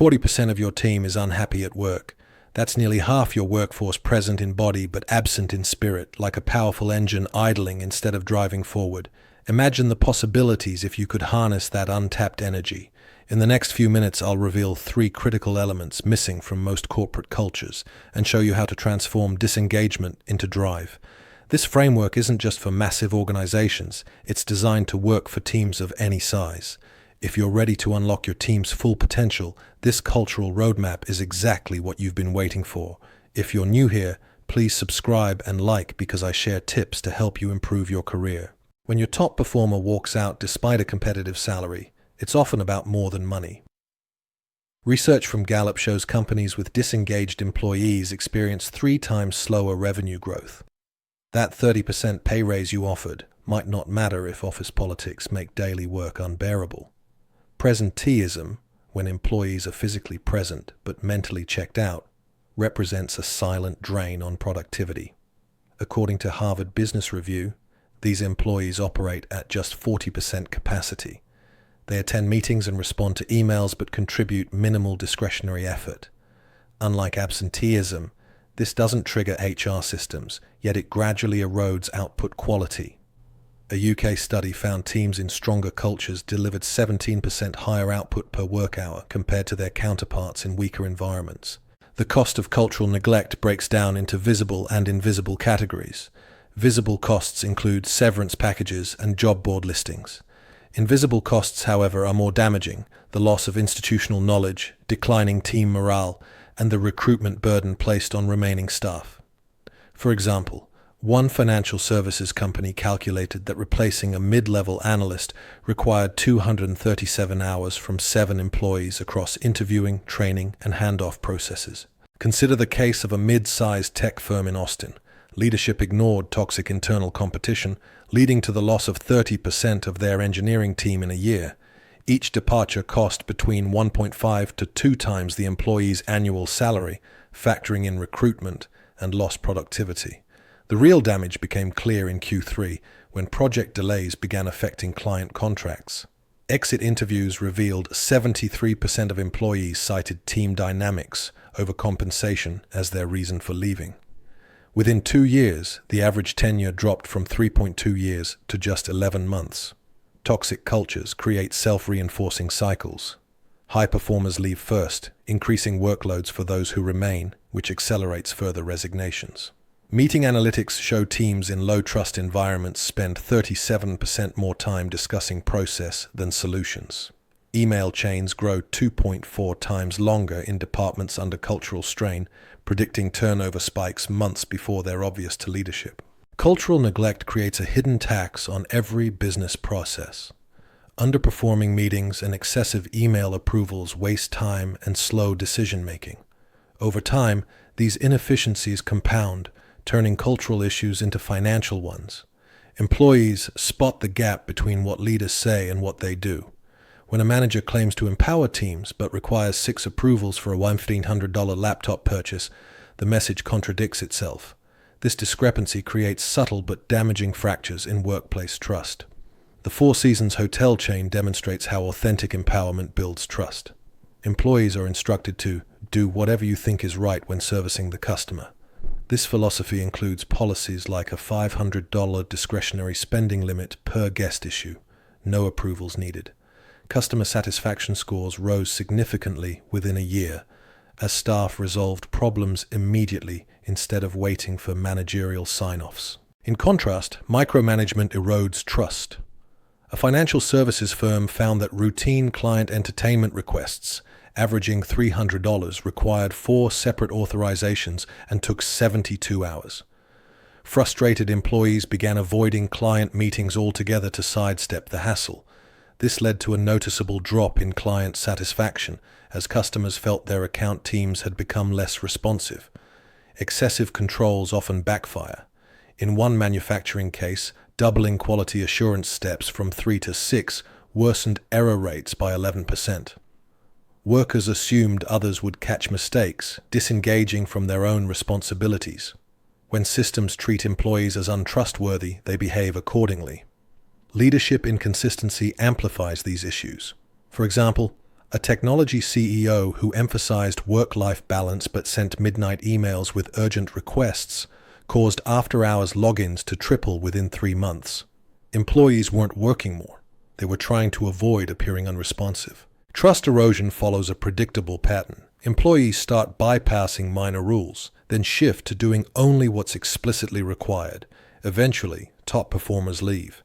40% of your team is unhappy at work. That's nearly half your workforce present in body but absent in spirit, like a powerful engine idling instead of driving forward. Imagine the possibilities if you could harness that untapped energy. In the next few minutes, I'll reveal 3 critical elements missing from most corporate cultures and show you how to transform disengagement into drive. This framework isn't just for massive organizations, it's designed to work for teams of any size. If you're ready to unlock your team's full potential, this cultural roadmap is exactly what you've been waiting for. If you're new here, please subscribe and like because I share tips to help you improve your career. When your top performer walks out despite a competitive salary, it's often about more than money. Research from Gallup shows companies with disengaged employees experience 3 times slower revenue growth. That 30% pay raise you offered might not matter if office politics make daily work unbearable. Presenteeism, when employees are physically present but mentally checked out, represents a silent drain on productivity. According to Harvard Business Review, these employees operate at just 40% capacity. They attend meetings and respond to emails but contribute minimal discretionary effort. Unlike absenteeism, this doesn't trigger HR systems, yet it gradually erodes output quality. A UK study found teams in stronger cultures delivered 17% higher output per work hour compared to their counterparts in weaker environments. The cost of cultural neglect breaks down into visible and invisible categories. Visible costs include severance packages and job board listings. Invisible costs, however, are more damaging: the loss of institutional knowledge, declining team morale, and the recruitment burden placed on remaining staff. For example, one financial services company calculated that replacing a mid-level analyst required 237 hours from 7 employees across interviewing, training, and handoff processes. Consider the case of a mid-sized tech firm in Austin. Leadership ignored toxic internal competition, leading to the loss of 30% of their engineering team in a year. Each departure cost between 1.5 to 2 times the employee's annual salary, factoring in recruitment and lost productivity. The real damage became clear in Q3 when project delays began affecting client contracts. Exit interviews revealed 73% of employees cited team dynamics over compensation as their reason for leaving. Within 2 years, the average tenure dropped from 3.2 years to just 11 months. Toxic cultures create self-reinforcing cycles. High performers leave first, increasing workloads for those who remain, which accelerates further resignations. Meeting analytics show teams in low-trust environments spend 37% more time discussing process than solutions. Email chains grow 2.4 times longer in departments under cultural strain, predicting turnover spikes months before they're obvious to leadership. Cultural neglect creates a hidden tax on every business process. Underperforming meetings and excessive email approvals waste time and slow decision-making. Over time, these inefficiencies compound, turning cultural issues into financial ones. Employees spot the gap between what leaders say and what they do. When a manager claims to empower teams but requires 6 approvals for a $1,500 laptop purchase, the message contradicts itself. This discrepancy creates subtle but damaging fractures in workplace trust. The Four Seasons hotel chain demonstrates how authentic empowerment builds trust. Employees are instructed to do whatever you think is right when servicing the customer. This philosophy includes policies like a $500 discretionary spending limit per guest issue, no approvals needed. Customer satisfaction scores rose significantly within a year, as staff resolved problems immediately instead of waiting for managerial sign-offs. In contrast, micromanagement erodes trust. A financial services firm found that routine client entertainment requests, averaging $300, required 4 separate authorizations and took 72 hours. Frustrated employees began avoiding client meetings altogether to sidestep the hassle. This led to a noticeable drop in client satisfaction as customers felt their account teams had become less responsive. Excessive controls often backfire. In one manufacturing case, doubling quality assurance steps from 3 to 6 worsened error rates by 11%. Workers assumed others would catch mistakes, disengaging from their own responsibilities. When systems treat employees as untrustworthy, they behave accordingly. Leadership inconsistency amplifies these issues. For example, A technology CEO who emphasized work-life balance but sent midnight emails with urgent requests caused after-hours logins to triple within 3 months. Employees weren't working more. They were trying to avoid appearing unresponsive. Trust erosion follows a predictable pattern. Employees start bypassing minor rules, then shift to doing only what's explicitly required. Eventually, top performers leave.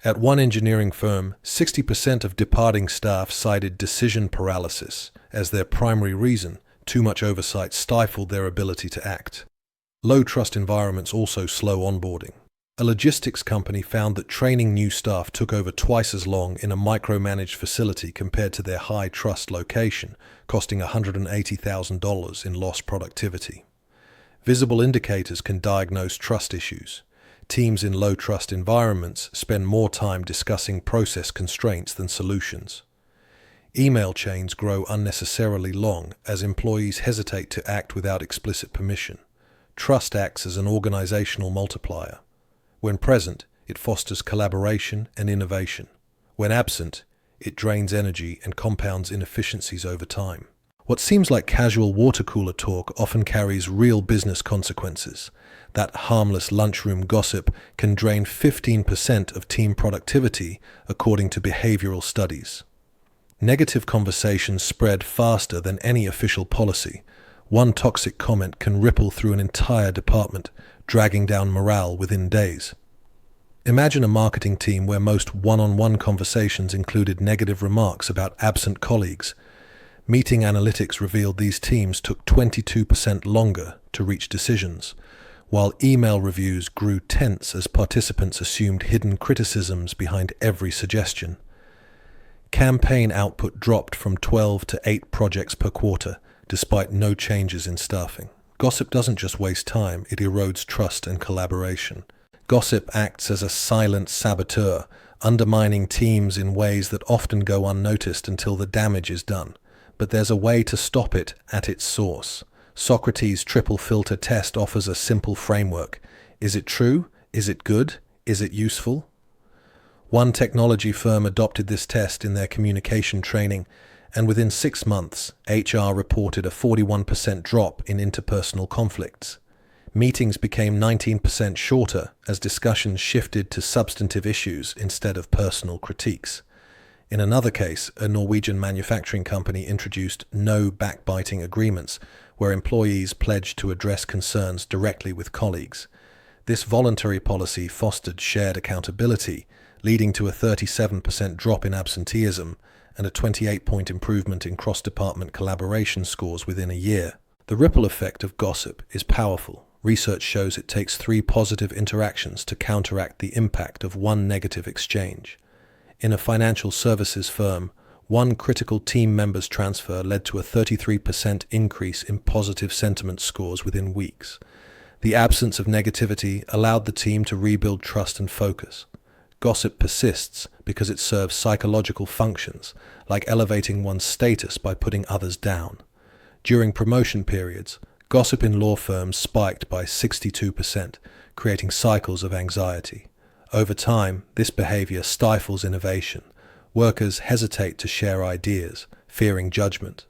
At one engineering firm, 60% of departing staff cited decision paralysis as their primary reason. Too much oversight stifled their ability to act. Low-trust environments also slow onboarding. A logistics company found that training new staff took over twice as long in a micromanaged facility compared to their high-trust location, costing $180,000 in lost productivity. Visible indicators can diagnose trust issues. Teams in low-trust environments spend more time discussing process constraints than solutions. Email chains grow unnecessarily long as employees hesitate to act without explicit permission. Trust acts as an organizational multiplier. When present, it fosters collaboration and innovation. When absent, it drains energy and compounds inefficiencies over time. What seems like casual water cooler talk often carries real business consequences. That harmless lunchroom gossip can drain 15% of team productivity, according to behavioral studies. Negative conversations spread faster than any official policy. One toxic comment can ripple through an entire department, dragging down morale within days. Imagine a marketing team where most one-on-one conversations included negative remarks about absent colleagues. Meeting analytics revealed these teams took 22% longer to reach decisions, while email reviews grew tense as participants assumed hidden criticisms behind every suggestion. Campaign output dropped from 12 to 8 projects per quarter, despite no changes in staffing. Gossip doesn't just waste time, it erodes trust and collaboration. Gossip acts as a silent saboteur, undermining teams in ways that often go unnoticed until the damage is done. But there's a way to stop it at its source. Socrates' triple filter test offers a simple framework. Is it true? Is it good? Is it useful? One technology firm adopted this test in their communication training, and within 6 months, HR reported a 41% drop in interpersonal conflicts. Meetings became 19% shorter as discussions shifted to substantive issues instead of personal critiques. In another case, a Norwegian manufacturing company introduced no backbiting agreements, where employees pledged to address concerns directly with colleagues. This voluntary policy fostered shared accountability, leading to a 37% drop in absenteeism and a 28-point improvement in cross-department collaboration scores within a year. The ripple effect of gossip is powerful. Research shows it takes 3 positive interactions to counteract the impact of 1 negative exchange. In a financial services firm, 1 critical team member's transfer led to a 33% increase in positive sentiment scores within weeks. The absence of negativity allowed the team to rebuild trust and focus. Gossip persists because it serves psychological functions, like elevating one's status by putting others down. During promotion periods, gossip in law firms spiked by 62%, creating cycles of anxiety. Over time, this behavior stifles innovation. Workers hesitate to share ideas, fearing judgment.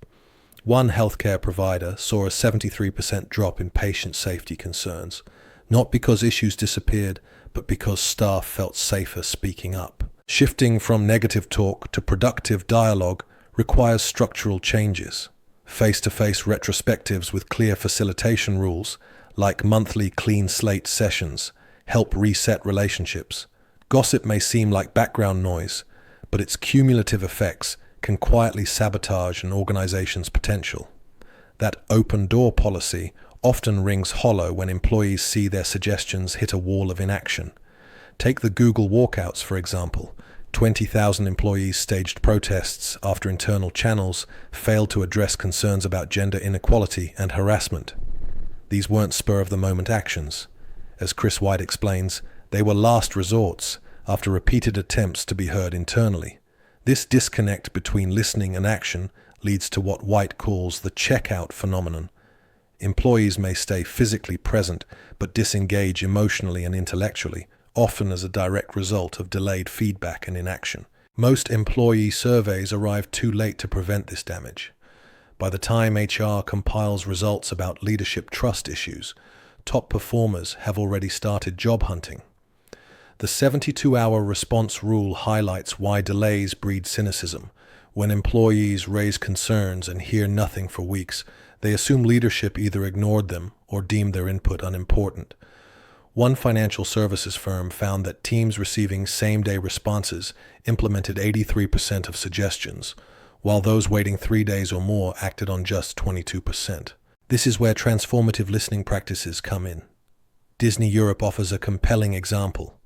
One healthcare provider saw a 73% drop in patient safety concerns, not because issues disappeared, but because staff felt safer speaking up. Shifting from negative talk to productive dialogue requires structural changes. Face-to-face retrospectives with clear facilitation rules, like monthly clean slate sessions, help reset relationships. Gossip may seem like background noise, but its cumulative effects can quietly sabotage an organization's potential. That open-door policy often rings hollow when employees see their suggestions hit a wall of inaction. Take the Google walkouts, for example. 20,000 employees staged protests after internal channels failed to address concerns about gender inequality and harassment. These weren't spur-of-the-moment actions. As Chris White explains, they were last resorts after repeated attempts to be heard internally. This disconnect between listening and action leads to what White calls the checkout phenomenon. Employees may stay physically present but disengage emotionally and intellectually, often as a direct result of delayed feedback and inaction. Most employee surveys arrive too late to prevent this damage. By the time HR compiles results about leadership trust issues, top performers have already started job hunting. The 72-hour response rule highlights why delays breed cynicism. When employees raise concerns and hear nothing for weeks, they assume leadership either ignored them or deemed their input unimportant. One financial services firm found that teams receiving same-day responses implemented 83% of suggestions, while those waiting 3 days or more acted on just 22%. This is where transformative listening practices come in. Disney Europe offers a compelling example.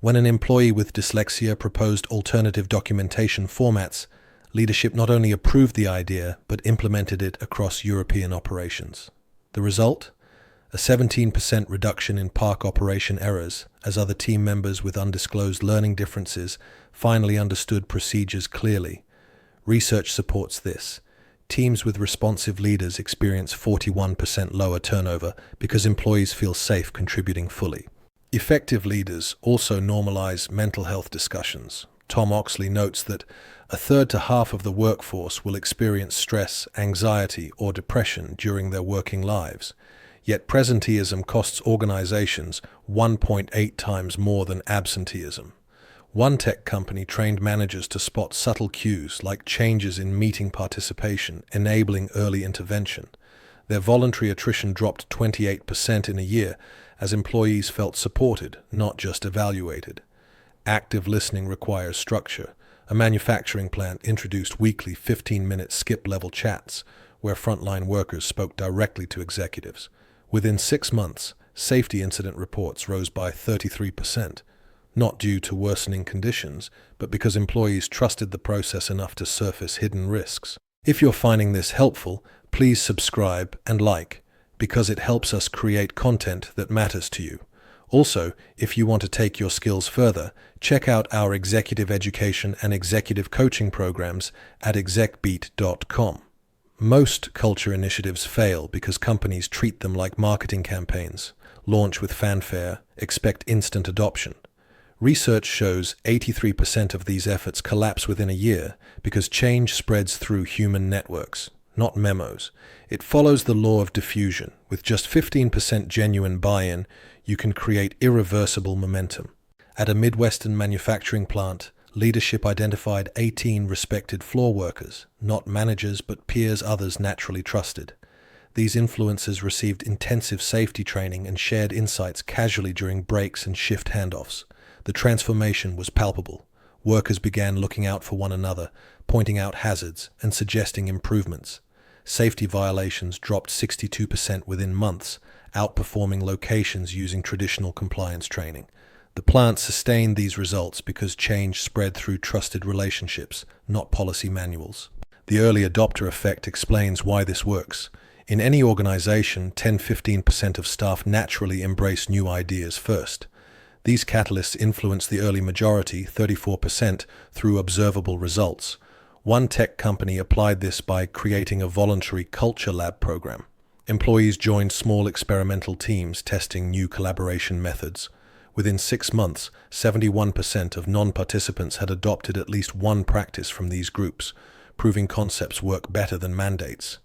When an employee with dyslexia proposed alternative documentation formats, leadership not only approved the idea, but implemented it across European operations. The result? A 17% reduction in park operation errors, as other team members with undisclosed learning differences finally understood procedures clearly. Research supports this. Teams with responsive leaders experience 41% lower turnover because employees feel safe contributing fully. Effective leaders also normalize mental health discussions. Tom Oxley notes that a third to half of the workforce will experience stress, anxiety, or depression during their working lives. Yet presenteeism costs organizations 1.8 times more than absenteeism. One tech company trained managers to spot subtle cues like changes in meeting participation, enabling early intervention. Their voluntary attrition dropped 28% in a year as employees felt supported, not just evaluated. Active listening requires structure. A manufacturing plant introduced weekly 15-minute skip-level chats where frontline workers spoke directly to executives. Within 6 months, safety incident reports rose by 33%, not due to worsening conditions, but because employees trusted the process enough to surface hidden risks. If you're finding this helpful, please subscribe and like, because it helps us create content that matters to you. Also, if you want to take your skills further, check out our executive education and executive coaching programs at execbeat.com. Most culture initiatives fail because companies treat them like marketing campaigns, launch with fanfare, expect instant adoption. Research shows 83% of these efforts collapse within a year because change spreads through human networks, not memos. It follows the law of diffusion. With just 15% genuine buy-in, you can create irreversible momentum. At a Midwestern manufacturing plant, leadership identified 18 respected floor workers, not managers but peers others naturally trusted. These influencers received intensive safety training and shared insights casually during breaks and shift handoffs. The transformation was palpable. Workers began looking out for one another, pointing out hazards and suggesting improvements. Safety violations dropped 62% within months, outperforming locations using traditional compliance training. The plant sustained these results because change spread through trusted relationships, not policy manuals. The early adopter effect explains why this works. In any organization, 10-15% of staff naturally embrace new ideas first. These catalysts influence the early majority, 34%, through observable results. One tech company applied this by creating a voluntary culture lab program. Employees joined small experimental teams testing new collaboration methods. Within 6 months, 71% of non-participants had adopted at least one practice from these groups, proving concepts work better than mandates.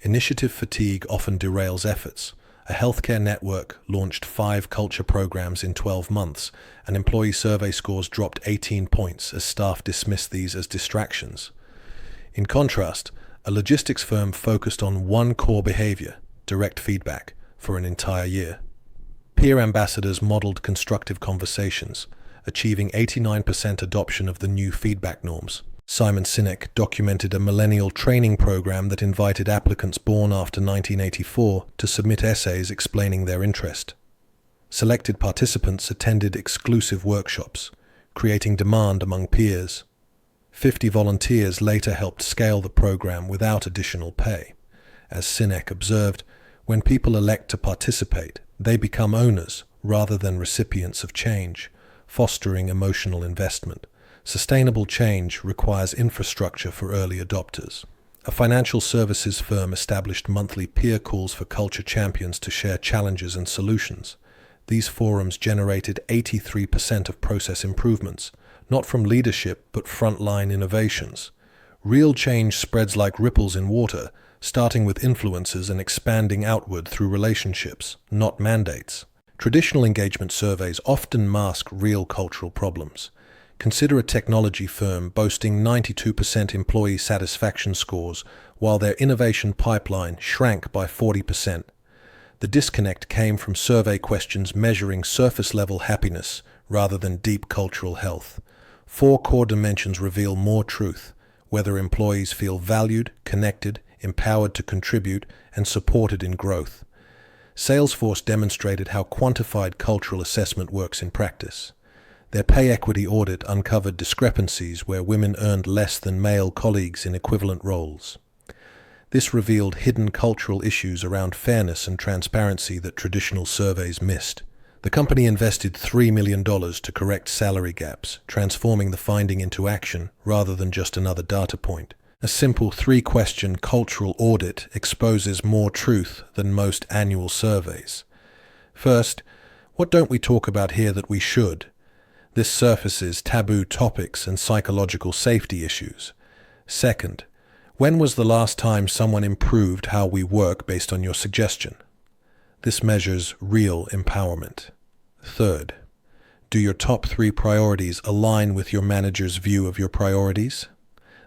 Initiative fatigue often derails efforts. A healthcare network launched 5 culture programs in 12 months, and employee survey scores dropped 18 points as staff dismissed these as distractions. In contrast, a logistics firm focused on one core behavior, direct feedback, for an entire year. Peer ambassadors modeled constructive conversations, achieving 89% adoption of the new feedback norms. Simon Sinek documented a millennial training program that invited applicants born after 1984 to submit essays explaining their interest. Selected participants attended exclusive workshops, creating demand among peers. 50 volunteers later helped scale the program without additional pay. As Sinek observed, when people elect to participate, they become owners rather than recipients of change, fostering emotional investment. Sustainable change requires infrastructure for early adopters. A financial services firm established monthly peer calls for culture champions to share challenges and solutions. These forums generated 83% of process improvements, not from leadership but frontline innovations. Real change spreads like ripples in water, starting with influences and expanding outward through relationships, not mandates. Traditional engagement surveys often mask real cultural problems. Consider a technology firm boasting 92% employee satisfaction scores while their innovation pipeline shrank by 40%. The disconnect came from survey questions measuring surface-level happiness rather than deep cultural health. 4 core dimensions reveal more truth: whether employees feel valued, connected, empowered to contribute, and supported in growth. Salesforce demonstrated how quantified cultural assessment works in practice. Their pay equity audit uncovered discrepancies where women earned less than male colleagues in equivalent roles. This revealed hidden cultural issues around fairness and transparency that traditional surveys missed. The company invested $3 million to correct salary gaps, transforming the finding into action rather than just another data point. A simple 3-question cultural audit exposes more truth than most annual surveys. First, what don't we talk about here that we should? This surfaces taboo topics and psychological safety issues. Second, when was the last time someone improved how we work based on your suggestion? This measures real empowerment. Third, do your top 3 priorities align with your manager's view of your priorities?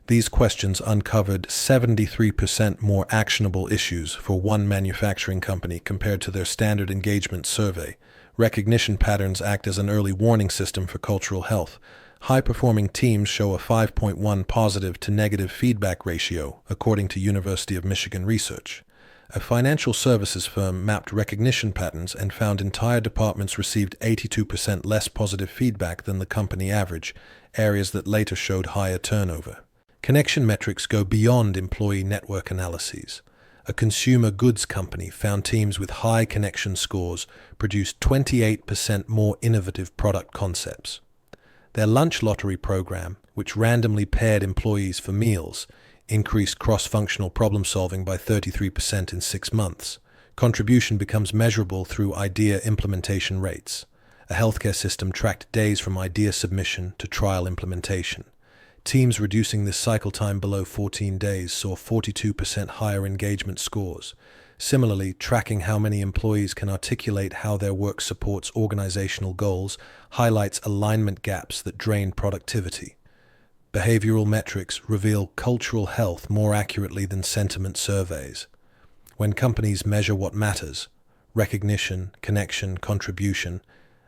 These questions uncovered 73% more actionable issues for one manufacturing company compared to their standard engagement survey. Recognition patterns act as an early warning system for cultural health. High-performing teams show a 5.1 positive to negative feedback ratio, according to University of Michigan research. A financial services firm mapped recognition patterns and found entire departments received 82% less positive feedback than the company average, areas that later showed higher turnover. Connection metrics go beyond employee network analyses. A consumer goods company found teams with high connection scores produced 28% more innovative product concepts. Their lunch lottery program, which randomly paired employees for meals, increased cross-functional problem-solving by 33% in 6 months. Contribution becomes measurable through idea implementation rates. A healthcare system tracked days from idea submission to trial implementation. Teams reducing this cycle time below 14 days saw 42% higher engagement scores. Similarly, tracking how many employees can articulate how their work supports organizational goals highlights alignment gaps that drain productivity. Behavioral metrics reveal cultural health more accurately than sentiment surveys. When companies measure what matters, recognition, connection, contribution,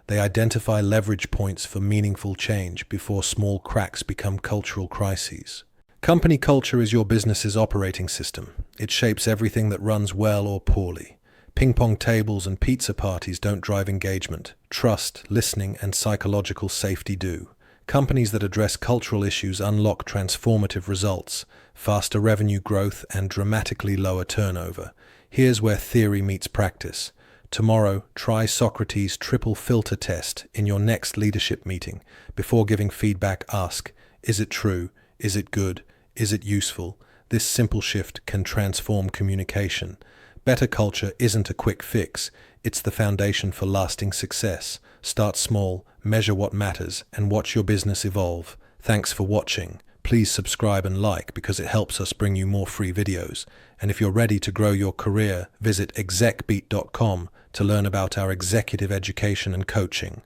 they identify leverage points for meaningful change before small cracks become cultural crises. Company culture is your business's operating system. It shapes everything that runs well or poorly. Ping-pong tables and pizza parties don't drive engagement. Trust, listening, and psychological safety do. Companies that address cultural issues unlock transformative results, faster revenue growth, and dramatically lower turnover. Here's where theory meets practice. Tomorrow, try Socrates' triple filter test in your next leadership meeting. Before giving feedback, ask, is it true? Is it good? Is it useful? This simple shift can transform communication. Better culture isn't a quick fix. It's the foundation for lasting success. Start small, measure what matters, and watch your business evolve. Thanks for watching. Please subscribe and like because it helps us bring you more free videos. And if you're ready to grow your career, visit execbeat.com to learn about our executive education and coaching.